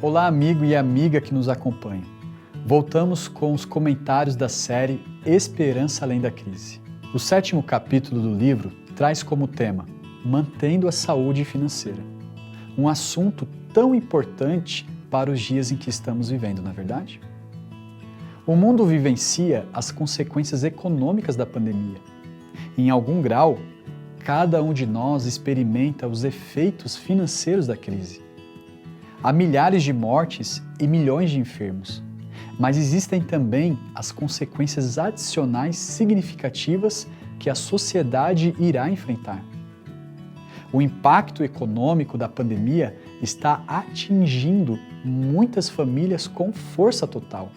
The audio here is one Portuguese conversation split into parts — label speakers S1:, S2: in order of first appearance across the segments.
S1: Olá, amigo e amiga que nos acompanha. Voltamos com os comentários da série Esperança Além da Crise. O 7º capítulo do livro traz como tema Mantendo a Saúde Financeira. Um assunto tão importante para os dias em que estamos vivendo, não é verdade? O mundo vivencia as consequências econômicas da pandemia. Em algum grau, cada um de nós experimenta os efeitos financeiros da crise. Há milhares de mortes e milhões de enfermos, mas existem também as consequências adicionais significativas que a sociedade irá enfrentar. O impacto econômico da pandemia está atingindo muitas famílias com força total.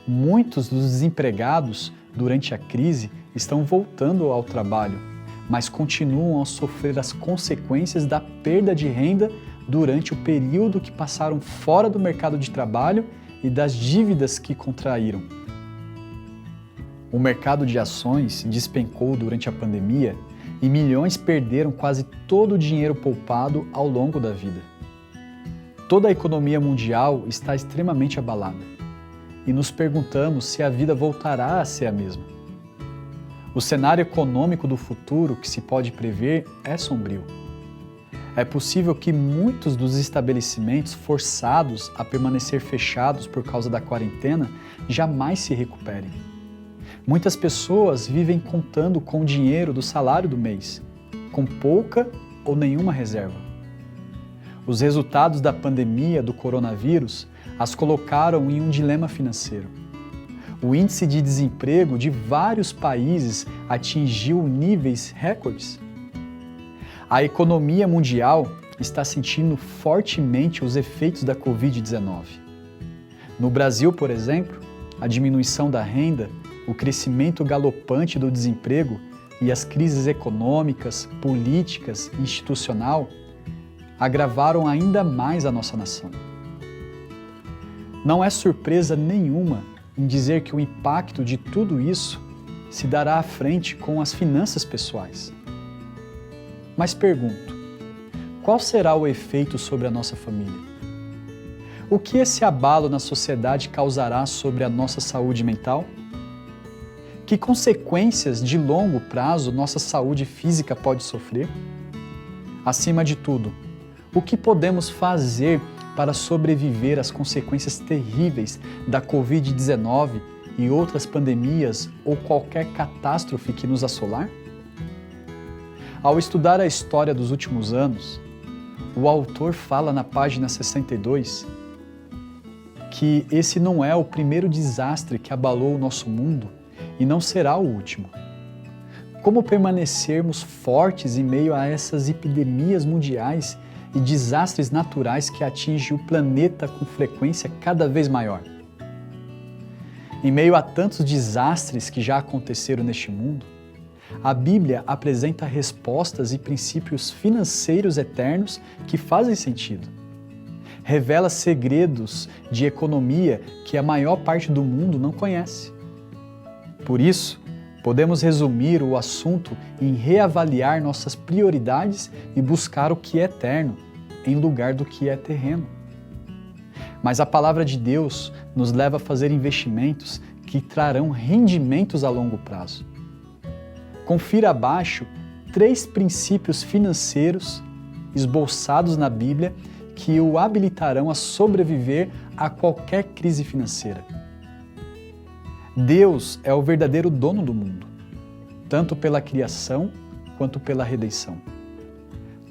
S1: Muitos dos desempregados durante a crise estão voltando ao trabalho, mas continuam a sofrer as consequências da perda de renda durante o período que passaram fora do mercado de trabalho e das dívidas que contraíram. O mercado de ações despencou durante a pandemia e milhões perderam quase todo o dinheiro poupado ao longo da vida. Toda a economia mundial está extremamente abalada e nos perguntamos se a vida voltará a ser a mesma. O cenário econômico do futuro que se pode prever é sombrio. É possível que muitos dos estabelecimentos forçados a permanecer fechados por causa da quarentena jamais se recuperem. Muitas pessoas vivem contando com o dinheiro do salário do mês, com pouca ou nenhuma reserva. Os resultados da pandemia do coronavírus as colocaram em um dilema financeiro. O índice de desemprego de vários países atingiu níveis recordes. A economia mundial está sentindo fortemente os efeitos da Covid-19. No Brasil, por exemplo, a diminuição da renda, o crescimento galopante do desemprego e as crises econômicas, políticas e institucional agravaram ainda mais a nossa nação. Não é surpresa nenhuma em dizer que o impacto de tudo isso se dará à frente com as finanças pessoais. Mas pergunto, qual será o efeito sobre a nossa família? O que esse abalo na sociedade causará sobre a nossa saúde mental? Que consequências de longo prazo nossa saúde física pode sofrer? Acima de tudo, o que podemos fazer para sobreviver às consequências terríveis da Covid-19 e outras pandemias ou qualquer catástrofe que nos assolar? Ao estudar a história dos últimos anos, o autor fala na página 62 que esse não é o primeiro desastre que abalou o nosso mundo e não será o último. Como permanecermos fortes em meio a essas epidemias mundiais e desastres naturais que atingem o planeta com frequência cada vez maior? Em meio a tantos desastres que já aconteceram neste mundo, a Bíblia apresenta respostas e princípios financeiros eternos que fazem sentido. Revela segredos de economia que a maior parte do mundo não conhece. Por isso, podemos resumir o assunto em reavaliar nossas prioridades e buscar o que é eterno, em lugar do que é terreno. Mas a palavra de Deus nos leva a fazer investimentos que trarão rendimentos a longo prazo. Confira abaixo 3 princípios financeiros esboçados na Bíblia que o habilitarão a sobreviver a qualquer crise financeira. Deus é o verdadeiro dono do mundo, tanto pela criação quanto pela redenção.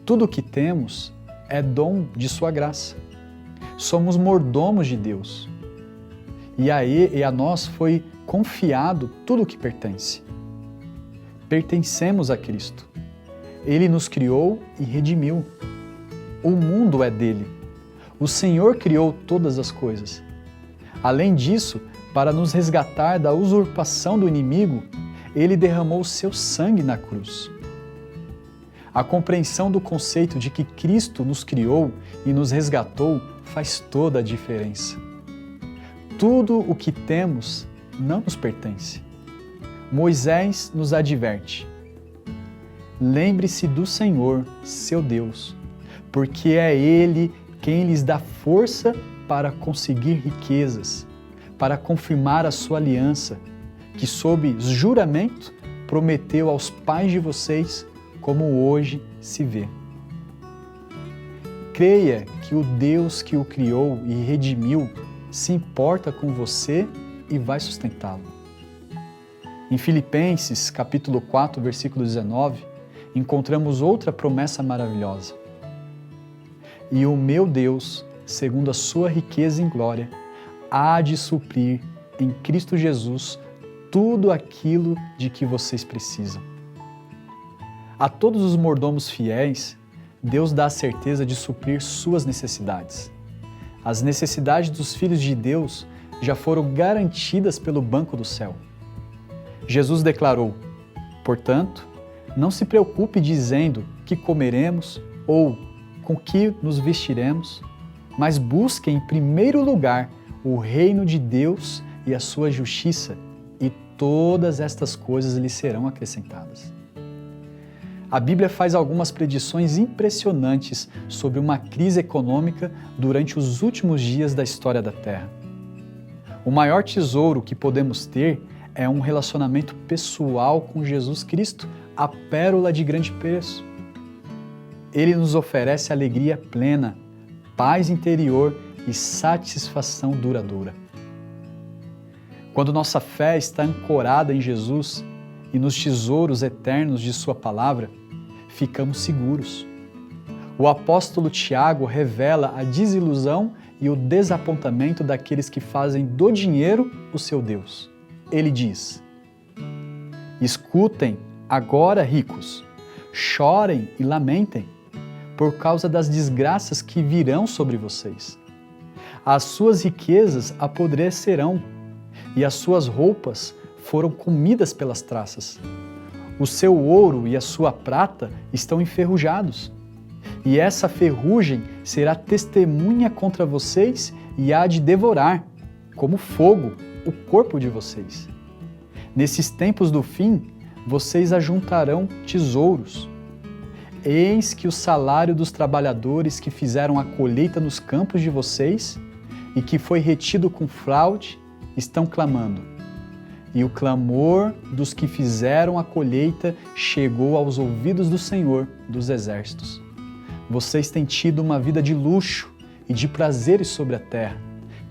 S1: Tudo o que temos é dom de sua graça. Somos mordomos de Deus. E a nós foi confiado tudo o que pertence. Pertencemos a Cristo. Ele nos criou e redimiu. O mundo é dele. O Senhor criou todas as coisas. Além disso, para nos resgatar da usurpação do inimigo, ele derramou o seu sangue na cruz. A compreensão do conceito de que Cristo nos criou e nos resgatou faz toda a diferença. Tudo o que temos não nos pertence. Moisés nos adverte: lembre-se do Senhor, seu Deus, porque é Ele quem lhes dá força para conseguir riquezas, para confirmar a sua aliança, que sob juramento prometeu aos pais de vocês, como hoje se vê. Creia que o Deus que o criou e redimiu se importa com você e vai sustentá-lo. Em Filipenses, capítulo 4, versículo 19, encontramos outra promessa maravilhosa. E o meu Deus, segundo a sua riqueza em glória, há de suprir em Cristo Jesus tudo aquilo de que vocês precisam. A todos os mordomos fiéis, Deus dá a certeza de suprir suas necessidades. As necessidades dos filhos de Deus já foram garantidas pelo banco do céu. Jesus declarou: portanto, não se preocupe dizendo que comeremos ou com que nos vestiremos, mas busque em primeiro lugar o reino de Deus e a sua justiça, e todas estas coisas lhe serão acrescentadas. A Bíblia faz algumas predições impressionantes sobre uma crise econômica durante os últimos dias da história da Terra. O maior tesouro que podemos ter é um relacionamento pessoal com Jesus Cristo, a pérola de grande preço. Ele nos oferece alegria plena, paz interior e satisfação duradoura. Quando nossa fé está ancorada em Jesus e nos tesouros eternos de Sua palavra, ficamos seguros. O apóstolo Tiago revela a desilusão e o desapontamento daqueles que fazem do dinheiro o seu Deus. Ele diz: escutem agora, ricos, chorem e lamentem por causa das desgraças que virão sobre vocês. As suas riquezas apodrecerão e as suas roupas foram comidas pelas traças. O seu ouro e a sua prata estão enferrujados, e essa ferrugem será testemunha contra vocês e há de devorar, como fogo, o corpo de vocês. Nesses tempos do fim, vocês ajuntarão tesouros. Eis que o salário dos trabalhadores que fizeram a colheita nos campos de vocês e que foi retido com fraude, estão clamando. E o clamor dos que fizeram a colheita chegou aos ouvidos do Senhor dos Exércitos. Vocês têm tido uma vida de luxo e de prazeres sobre a terra,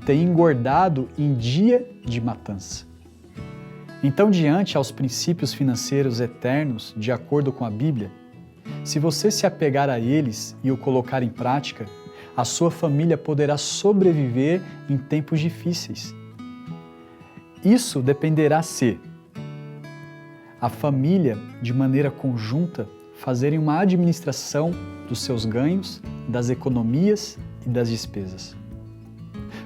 S1: têm engordado em dia de matança. Então, diante aos princípios financeiros eternos, de acordo com a Bíblia, se você se apegar a eles e o colocar em prática, a sua família poderá sobreviver em tempos difíceis. Isso dependerá se a família, de maneira conjunta, fazerem uma administração dos seus ganhos, das economias e das despesas.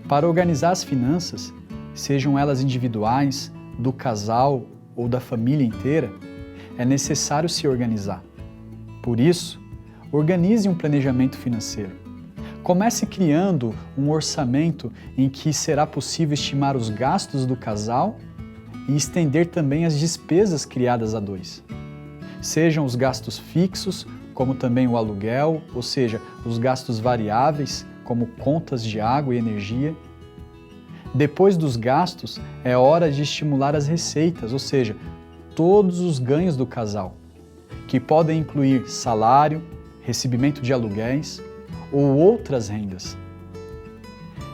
S1: Para organizar as finanças, sejam elas individuais, do casal ou da família inteira, é necessário se organizar. Por isso, organize um planejamento financeiro. Comece criando um orçamento em que será possível estimar os gastos do casal e estender também as despesas criadas a dois. Sejam os gastos fixos, como também o aluguel, ou seja, os gastos variáveis, como contas de água e energia. Depois dos gastos, é hora de estimular as receitas, ou seja, todos os ganhos do casal, que podem incluir salário, recebimento de aluguéis ou outras rendas.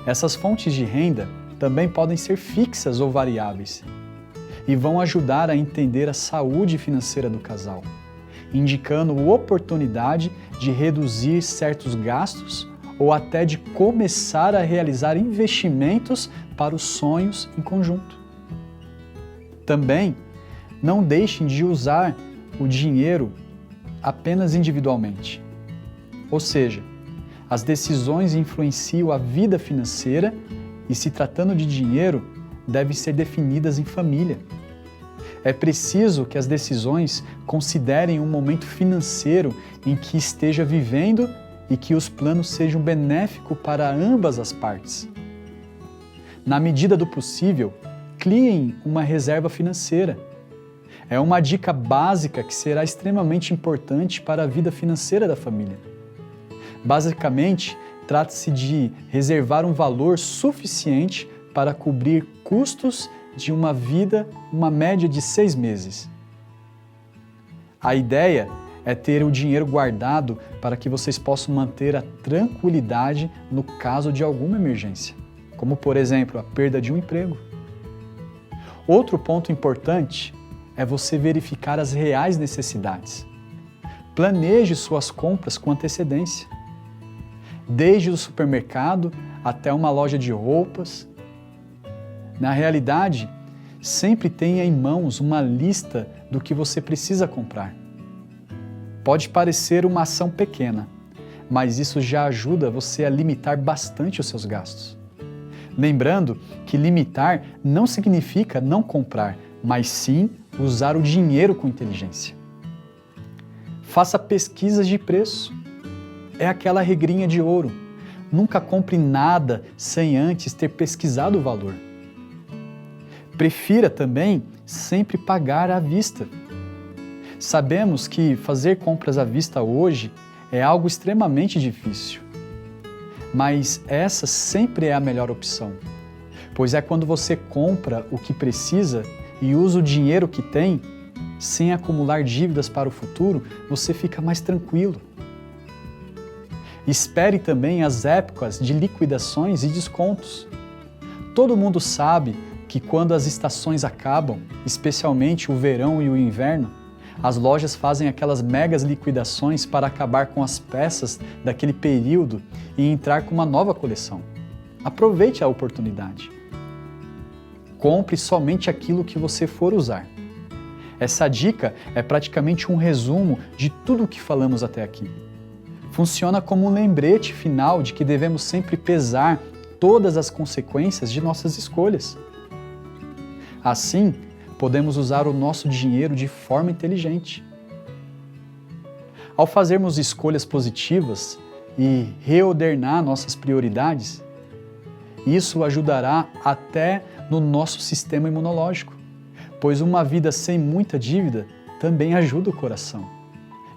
S1: Essas fontes de renda também podem ser fixas ou variáveis e vão ajudar a entender a saúde financeira do casal, indicando oportunidade de reduzir certos gastos ou até de começar a realizar investimentos para os sonhos em conjunto. Também não deixem de usar o dinheiro apenas individualmente, ou seja, as decisões influenciam a vida financeira e, se tratando de dinheiro, devem ser definidas em família. É preciso que as decisões considerem um momento financeiro em que esteja vivendo e que os planos sejam benéficos para ambas as partes. Na medida do possível, criem uma reserva financeira. É uma dica básica que será extremamente importante para a vida financeira da família. Basicamente, trata-se de reservar um valor suficiente para cobrir custos de uma vida, uma média de 6 meses. A ideia é ter o dinheiro guardado para que vocês possam manter a tranquilidade no caso de alguma emergência, como, por exemplo, a perda de um emprego. Outro ponto importante é você verificar as reais necessidades. Planeje suas compras com antecedência. Desde o supermercado até uma loja de roupas. Na realidade, sempre tenha em mãos uma lista do que você precisa comprar. Pode parecer uma ação pequena, mas isso já ajuda você a limitar bastante os seus gastos. Lembrando que limitar não significa não comprar, mas sim usar o dinheiro com inteligência. Faça pesquisas de preço. É aquela regrinha de ouro. Nunca compre nada sem antes ter pesquisado o valor. Prefira também sempre pagar à vista. Sabemos que fazer compras à vista hoje é algo extremamente difícil. Mas essa sempre é a melhor opção, pois é quando você compra o que precisa e usa o dinheiro que tem, sem acumular dívidas para o futuro, você fica mais tranquilo. Espere também as épocas de liquidações e descontos. Todo mundo sabe que quando as estações acabam, especialmente o verão e o inverno, as lojas fazem aquelas megas liquidações para acabar com as peças daquele período e entrar com uma nova coleção. Aproveite a oportunidade. Compre somente aquilo que você for usar. Essa dica é praticamente um resumo de tudo o que falamos até aqui. Funciona como um lembrete final de que devemos sempre pesar todas as consequências de nossas escolhas. Assim, podemos usar o nosso dinheiro de forma inteligente. Ao fazermos escolhas positivas e reordenar nossas prioridades, isso ajudará até no nosso sistema imunológico, pois uma vida sem muita dívida também ajuda o coração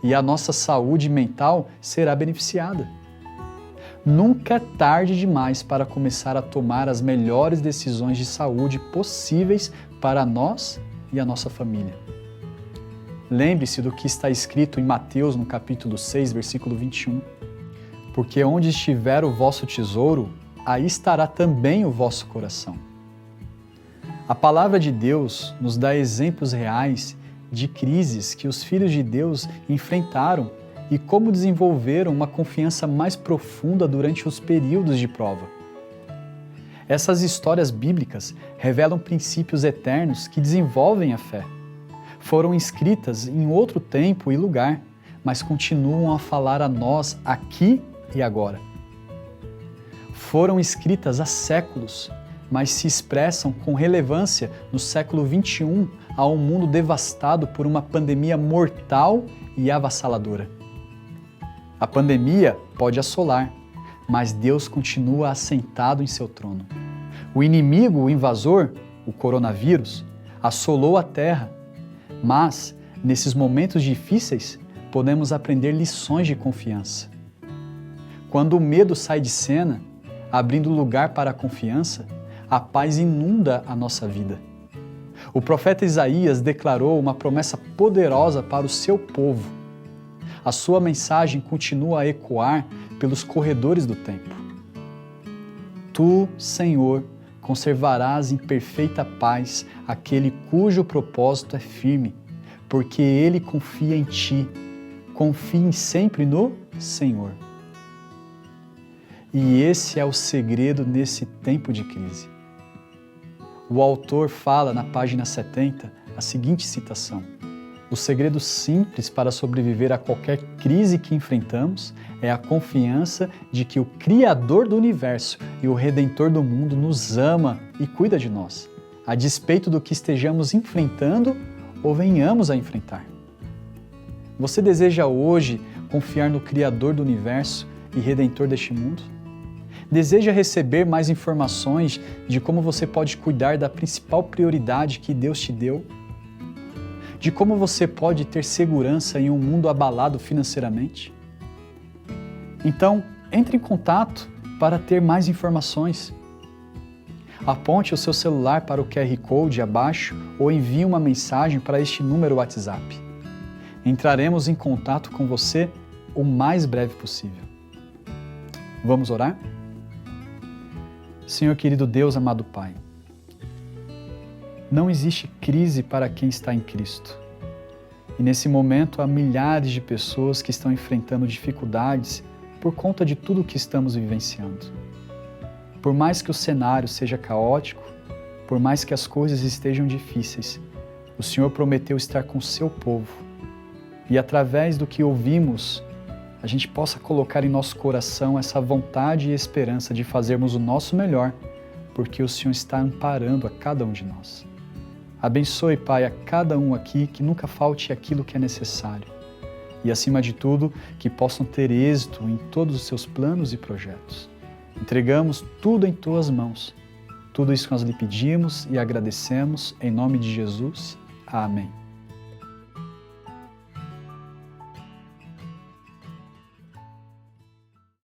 S1: e a nossa saúde mental será beneficiada. Nunca é tarde demais para começar a tomar as melhores decisões de saúde possíveis para nós e a nossa família. Lembre-se do que está escrito em Mateus, no capítulo 6, versículo 21. Porque onde estiver o vosso tesouro, aí estará também o vosso coração. A palavra de Deus nos dá exemplos reais de crises que os filhos de Deus enfrentaram e como desenvolveram uma confiança mais profunda durante os períodos de prova. Essas histórias bíblicas revelam princípios eternos que desenvolvem a fé. Foram escritas em outro tempo e lugar, mas continuam a falar a nós aqui e agora. Foram escritas há séculos, mas se expressam com relevância no século XXI, a um mundo devastado por uma pandemia mortal e avassaladora. A pandemia pode assolar, mas Deus continua assentado em seu trono. O inimigo, o invasor, o coronavírus, assolou a terra, mas, nesses momentos difíceis, podemos aprender lições de confiança. Quando o medo sai de cena, abrindo lugar para a confiança, a paz inunda a nossa vida. O profeta Isaías declarou uma promessa poderosa para o seu povo. A sua mensagem continua a ecoar pelos corredores do tempo. Tu, Senhor, conservarás em perfeita paz aquele cujo propósito é firme, porque ele confia em ti. Confiem sempre no Senhor. E esse é o segredo nesse tempo de crise. O autor fala na página 70 a seguinte citação: o segredo simples para sobreviver a qualquer crise que enfrentamos é a confiança de que o Criador do universo e o Redentor do mundo nos ama e cuida de nós, a despeito do que estejamos enfrentando ou venhamos a enfrentar. Você deseja hoje confiar no Criador do universo e Redentor deste mundo? Deseja receber mais informações de como você pode cuidar da principal prioridade que Deus te deu? De como você pode ter segurança em um mundo abalado financeiramente? Então, Entre em contato para ter mais informações. Aponte o seu celular para o QR Code abaixo ou envie uma mensagem para este número WhatsApp. Entraremos em contato com você o mais breve possível. Vamos orar? Senhor querido Deus, amado Pai, não existe crise para quem está em Cristo. E nesse momento há milhares de pessoas que estão enfrentando dificuldades por conta de tudo o que estamos vivenciando. Por mais que o cenário seja caótico, por mais que as coisas estejam difíceis, o Senhor prometeu estar com o seu povo. E através do que ouvimos, a gente possa colocar em nosso coração essa vontade e esperança de fazermos o nosso melhor, porque o Senhor está amparando a cada um de nós. Abençoe, Pai, a cada um aqui, que nunca falte aquilo que é necessário. E, acima de tudo, que possam ter êxito em todos os seus planos e projetos. Entregamos tudo em Tuas mãos. Tudo isso que nós lhe pedimos e agradecemos, em nome de Jesus. Amém.